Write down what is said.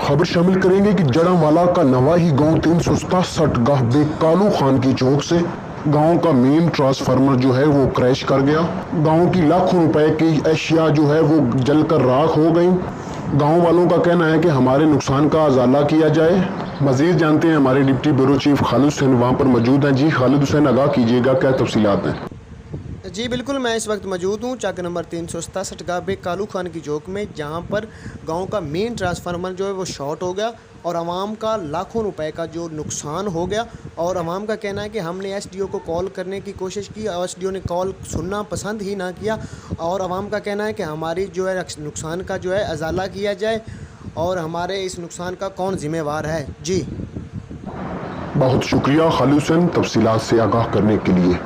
खबर शामिल करेंगे कि जड़ांवाला का नवाही गांव 367 गाह बेकालू खान की चौक से गांव का मेन ट्रांसफार्मर जो है वो क्रैश कर गया। गांव की लाखों रुपए की अशिया जो है वो जलकर राख हो गई। गांव वालों का कहना है कि हमारे नुकसान का अजाला किया जाए। मजीद जानते हैं, हमारे deputy bureau chief Khalid Hussain वहाँ पर मौजूद हैं। जी खालिद हुसैन, आगाह कीजिएगा, क्या तफसीलात हैं? जी बिल्कुल, मैं इस वक्त मौजूद हूँ चौक नंबर 367 गाबे कालू खान की चौक में, जहाँ पर गांव का मेन ट्रांसफार्मर जो है वो शॉर्ट हो गया और आवाम का लाखों रुपए का जो नुकसान हो गया। और आवाम का कहना है कि हमने एसडीओ को कॉल करने की कोशिश की, एसडीओ ने कॉल सुनना पसंद ही ना किया। और आवाम का कहना है कि हमारी जो है नुकसान का जो है अजाला किया जाए और हमारे इस नुकसान का कौन जिम्मेवार है। जी बहुत शुक्रिया खालिद हुसैन तफसीलात से आगाह करने के लिए।